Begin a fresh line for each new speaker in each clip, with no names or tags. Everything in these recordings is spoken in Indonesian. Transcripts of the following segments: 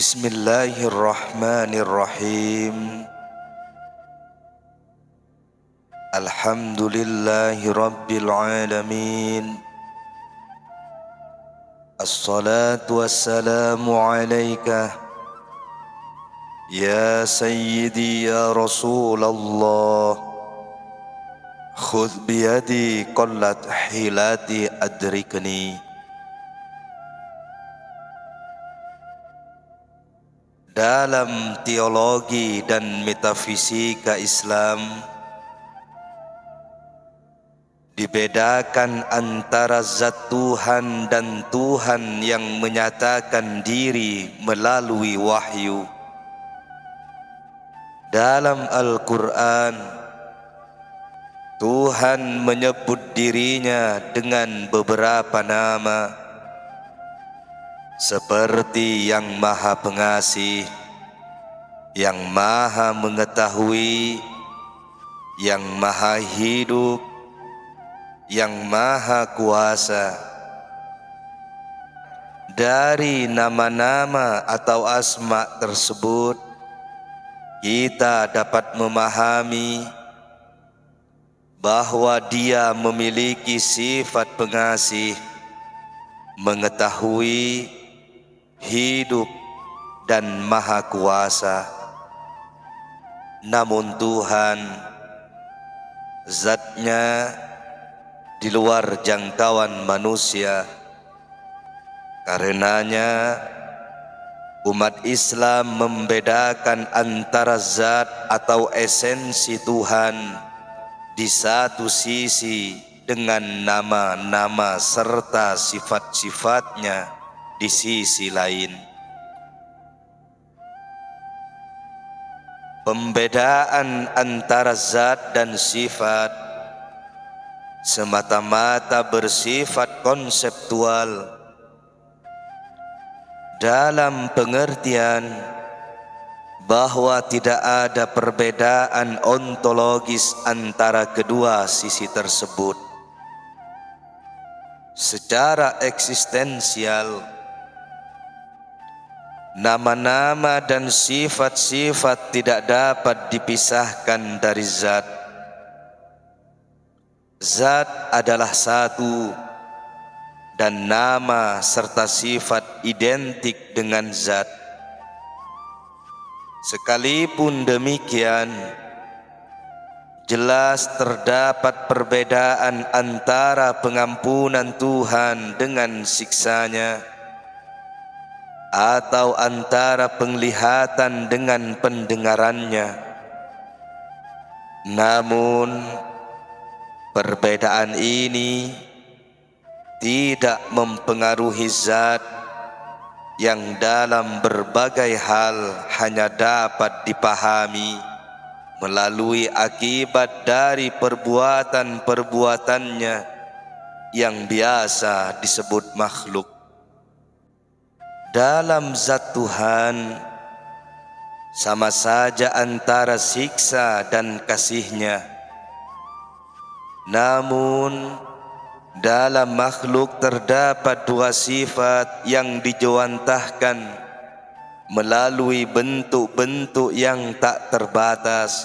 Bismillahirrahmanirrahim. Alhamdulillahi rabbil alamin. Assalatu wassalamu alaika ya sayyidi ya Rasulullah. Khudh biyadi qallat hilati adrikni. Dalam teologi dan metafisika Islam dibedakan antara zat Tuhan dan Tuhan yang menyatakan diri melalui wahyu. Dalam Al-Quran, Tuhan menyebut dirinya dengan beberapa nama, seperti yang Maha Pengasih, yang Maha Mengetahui, yang Maha Hidup, yang Maha Kuasa. Dari nama-nama atau asma tersebut, kita dapat memahami bahwa Dia memiliki sifat pengasih, mengetahui, hidup, dan Maha Kuasa. Namun Tuhan, zatnya di luar jangkauan manusia. Karenanya umat Islam membedakan antara zat atau esensi Tuhan di satu sisi dengan nama-nama serta sifat-sifatnya di sisi lain. Pembedaan antara zat dan sifat semata-mata bersifat konseptual, dalam pengertian bahwa tidak ada perbedaan ontologis antara kedua sisi tersebut. Secara eksistensial, nama-nama dan sifat-sifat tidak dapat dipisahkan dari zat. Zat adalah satu, dan nama serta sifat identik dengan zat. Sekalipun demikian, jelas terdapat perbedaan antara pengampunan Tuhan dengan siksanya, atau antara penglihatan dengan pendengarannya. Namun perbedaan ini tidak mempengaruhi zat yang dalam berbagai hal hanya dapat dipahami melalui akibat dari perbuatan-perbuatannya yang biasa disebut makhluk. Dalam zat Tuhan, sama saja antara siksa dan kasih-Nya. Namun dalam makhluk terdapat dua sifat yang dijawantahkan melalui bentuk-bentuk yang tak terbatas.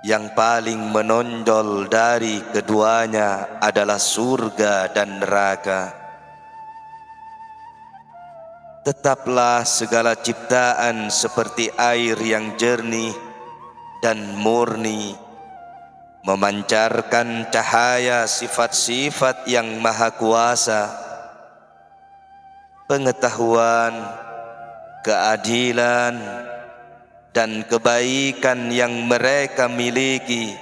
Yang paling menonjol dari keduanya adalah surga dan neraka. Tetaplah segala ciptaan seperti air yang jernih dan murni, memancarkan cahaya sifat-sifat yang maha kuasa, pengetahuan, keadilan, dan kebaikan yang mereka miliki.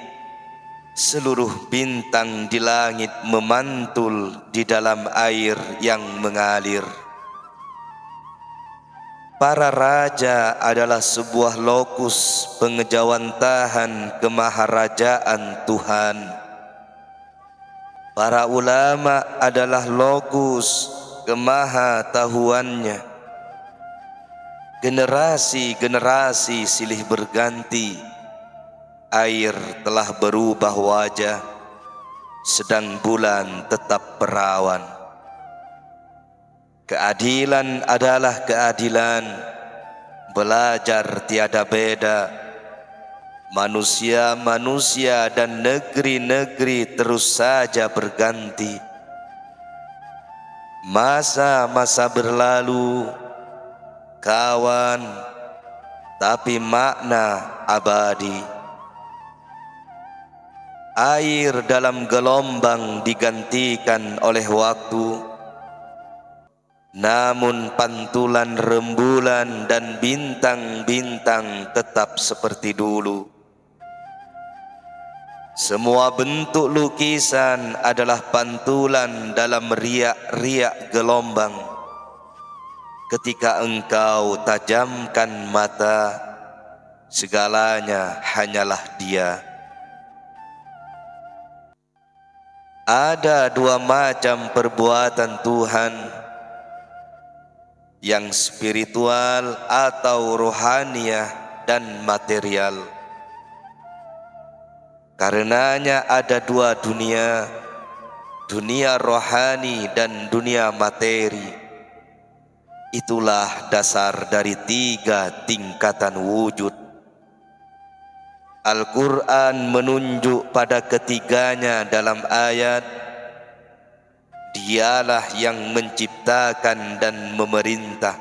Seluruh bintang di langit memantul di dalam air yang mengalir. Para raja adalah sebuah lokus pengejawantahan kemaharajaan Tuhan. Para ulama adalah lokus kemahatahuannya. Generasi-generasi silih berganti. Air telah berubah wajah, sedang bulan tetap perawan. Keadilan adalah keadilan, belajar tiada beda. Manusia-manusia dan negeri-negeri terus saja berganti. Masa-masa berlalu, kawan, tapi makna abadi. Air dalam gelombang digantikan oleh waktu, namun pantulan rembulan dan bintang-bintang tetap seperti dulu. Semua bentuk lukisan adalah pantulan dalam riak-riak gelombang. Ketika engkau tajamkan mata, segalanya hanyalah Dia. Ada dua macam perbuatan Tuhan, yang spiritual atau rohaniah dan material. Karenanya ada dua dunia, dunia rohani dan dunia materi. Itulah dasar dari tiga tingkatan wujud. Al-Quran menunjuk pada ketiganya dalam ayat, Dialah yang menciptakan dan memerintah.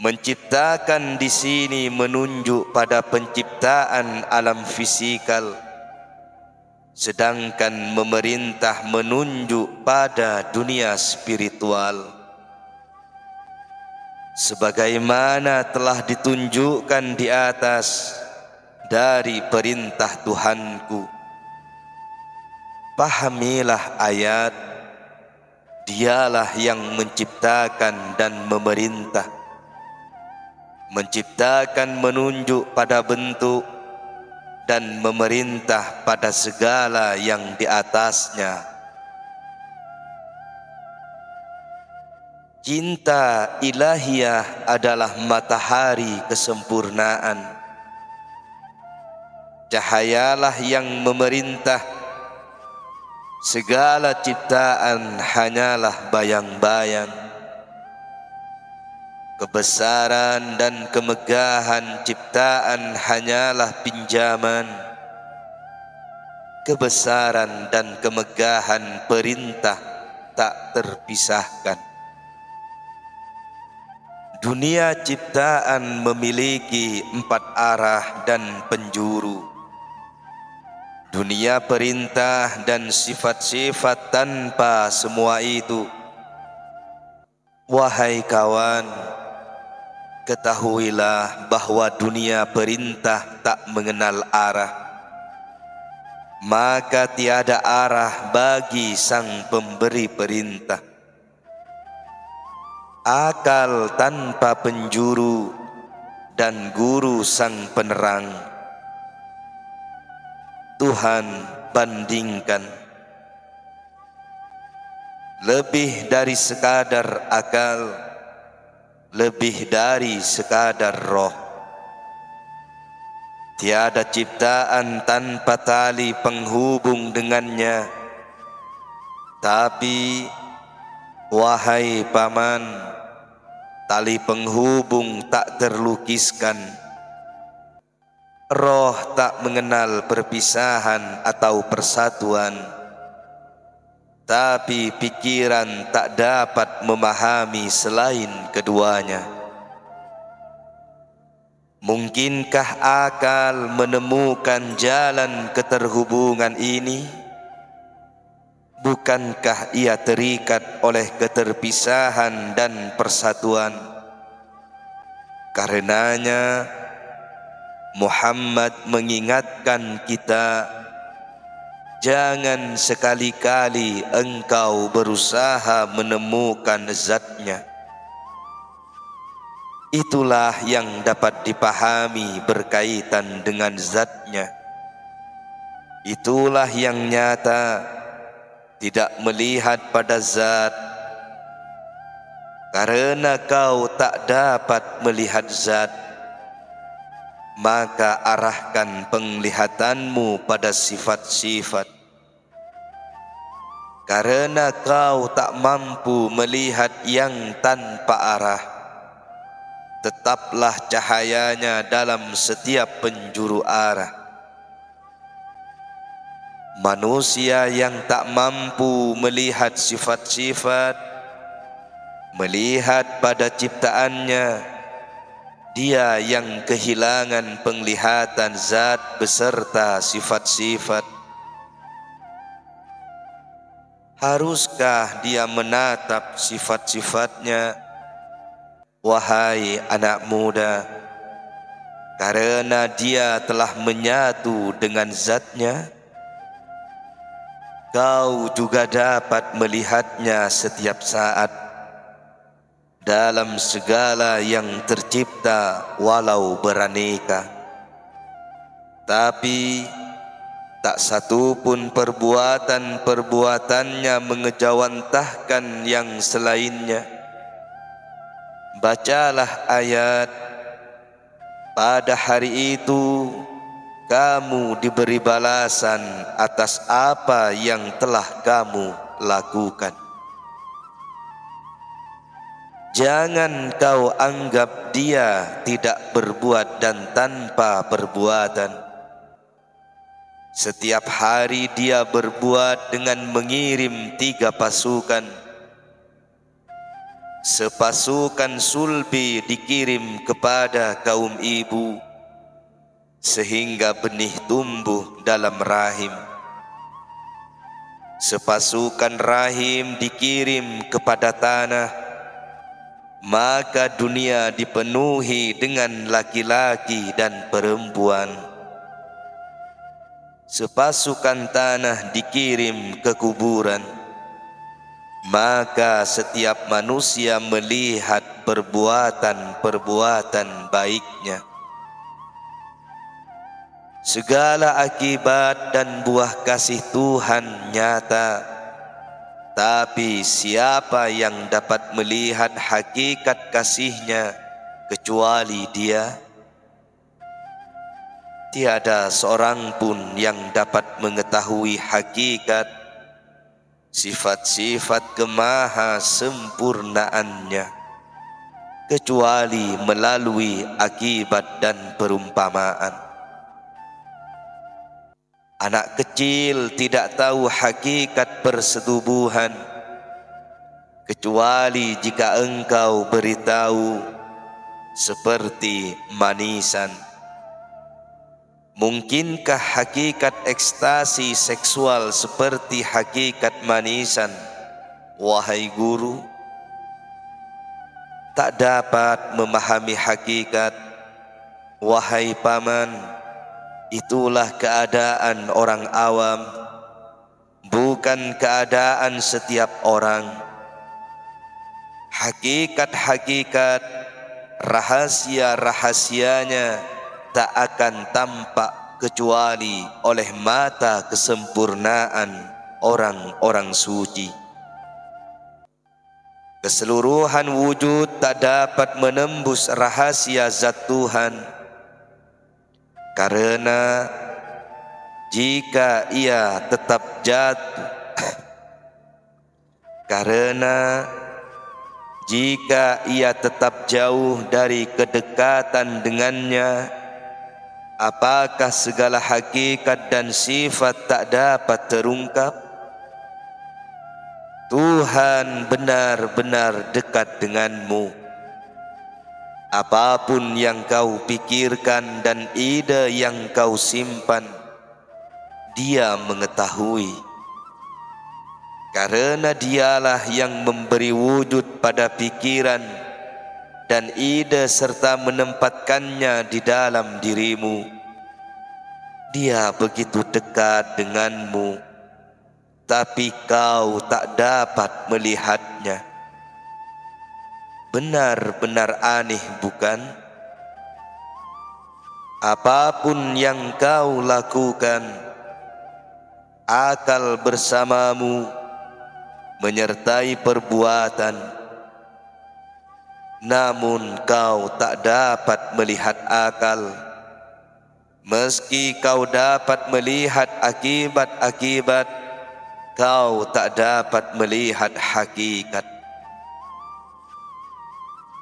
Menciptakan di sini menunjuk pada penciptaan alam fisikal, sedangkan memerintah menunjuk pada dunia spiritual. Sebagaimana telah ditunjukkan di atas dari perintah Tuhanku, pahamilah ayat, Dialah yang menciptakan dan memerintah. Menciptakan menunjuk pada bentuk dan memerintah pada segala yang di atasnya. Cinta ilahiyah adalah matahari kesempurnaan. Cahayalah yang memerintah. Segala ciptaan hanyalah bayang-bayang. Kebesaran dan kemegahan ciptaan hanyalah pinjaman. Kebesaran dan kemegahan perintah tak terpisahkan. Dunia ciptaan memiliki 4 arah dan penjuru. Dunia perintah dan sifat-sifat tanpa semua itu. Wahai kawan, ketahuilah bahwa dunia perintah tak mengenal arah, maka tiada arah bagi sang pemberi perintah. Akal tanpa penjuru dan guru sang penerang. Tuhan bandingkan. Lebih dari sekadar akal, lebih dari sekadar roh. Tiada ciptaan tanpa tali penghubung dengannya. Tapi, wahai paman, tali penghubung tak terlukiskan. Roh tak mengenal perpisahan atau persatuan. Tapi pikiran tak dapat memahami selain keduanya. Mungkinkah akal menemukan jalan keterhubungan ini? Bukankah ia terikat oleh keterpisahan dan persatuan? Karenanya Muhammad mengingatkan kita, jangan sekali-kali engkau berusaha menemukan zatnya. Itulah yang dapat dipahami berkaitan dengan zatnya. Itulah yang nyata, tidak melihat pada zat. Karena kau tak dapat melihat zat, maka arahkan penglihatanmu pada sifat-sifat. karena kau tak mampu melihat yang tanpa arah. Tetaplah cahayanya dalam setiap penjuru arah. Manusia yang tak mampu melihat sifat-sifat, melihat pada ciptaannya, dia yang kehilangan penglihatan zat beserta sifat-sifat. Haruskah dia menatap sifat-sifatnya? Wahai anak muda, karena dia telah menyatu dengan zatnya, kau juga dapat melihatnya setiap saat dalam segala yang tercipta walau beraneka. Tapi tak satu pun perbuatan-perbuatannya mengejawantahkan yang selainnya. Bacalah ayat, pada hari itu kamu diberi balasan atas apa yang telah kamu lakukan. Jangan kau anggap dia tidak berbuat dan tanpa perbuatan. Setiap hari dia berbuat dengan mengirim 3 pasukan. Sepasukan sulbi dikirim kepada kaum ibu, sehingga benih tumbuh dalam rahim. Sepasukan rahim dikirim kepada tanah, maka dunia dipenuhi dengan laki-laki dan perempuan. Sepasukan tanah dikirim ke kuburan, maka setiap manusia melihat perbuatan-perbuatan baiknya. Segala akibat dan buah kasih Tuhan nyata, tapi siapa yang dapat melihat hakikat kasih-Nya kecuali Dia? Tiada seorang pun yang dapat mengetahui hakikat sifat-sifat kemahasempurnaannya kecuali melalui akibat dan perumpamaan. Anak kecil tidak tahu hakikat persetubuhan kecuali jika engkau beritahu seperti manisan. Mungkinkah hakikat ekstasi seksual seperti hakikat manisan, wahai guru? Tak dapat memahami hakikat, wahai paman. Itulah keadaan orang awam, bukan keadaan setiap orang. Hakikat-hakikat, rahasia-rahasianya tak akan tampak kecuali oleh mata kesempurnaan orang-orang suci. Keseluruhan wujud tak dapat menembus rahasia zat Tuhan, karena jika ia tetap jatuh karena jika ia tetap jauh dari kedekatan dengannya, apakah segala hakikat dan sifat tak dapat terungkap? Tuhan benar-benar dekat denganmu. Apapun yang kau pikirkan dan ide yang kau simpan, Dia mengetahui. Karena Dialah yang memberi wujud pada pikiran dan ide serta menempatkannya di dalam dirimu. Dia begitu dekat denganmu, tapi kau tak dapat melihatnya. Benar-benar aneh, bukan? Apapun yang kau lakukan, akal bersamamu menyertai perbuatan, namun kau tak dapat melihat akal. Meski kau dapat melihat akibat-akibat, kau tak dapat melihat hakikat.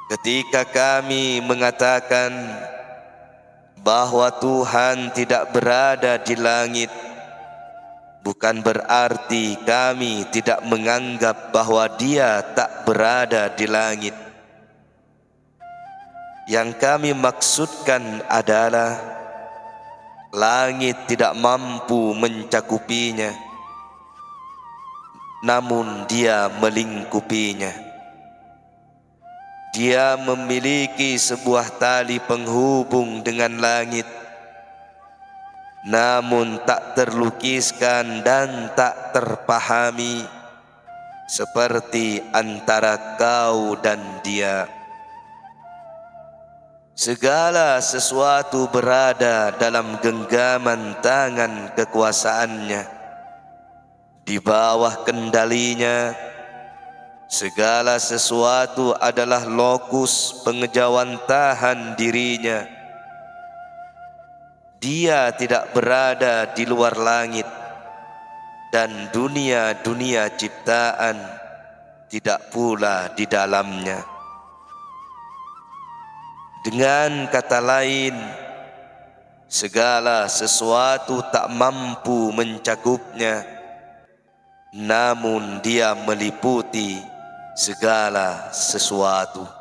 Ketika kami mengatakan bahwa Tuhan tidak berada di langit, bukan berarti kami tidak menganggap bahwa Dia tak berada di langit. Yang kami maksudkan adalah langit tidak mampu mencakupinya, namun Dia melingkupinya. Dia memiliki sebuah tali penghubung dengan langit, namun tak terlukiskan dan tak terpahami, seperti antara kau dan Dia. Segala sesuatu berada dalam genggaman tangan kekuasaannya, di bawah kendalinya. Segala sesuatu adalah lokus pengejawantahan dirinya. Dia tidak berada di luar langit, dan dunia-dunia ciptaan tidak pula di dalamnya. Dengan kata lain, segala sesuatu tak mampu mencakupnya, namun Dia meliputi segala sesuatu.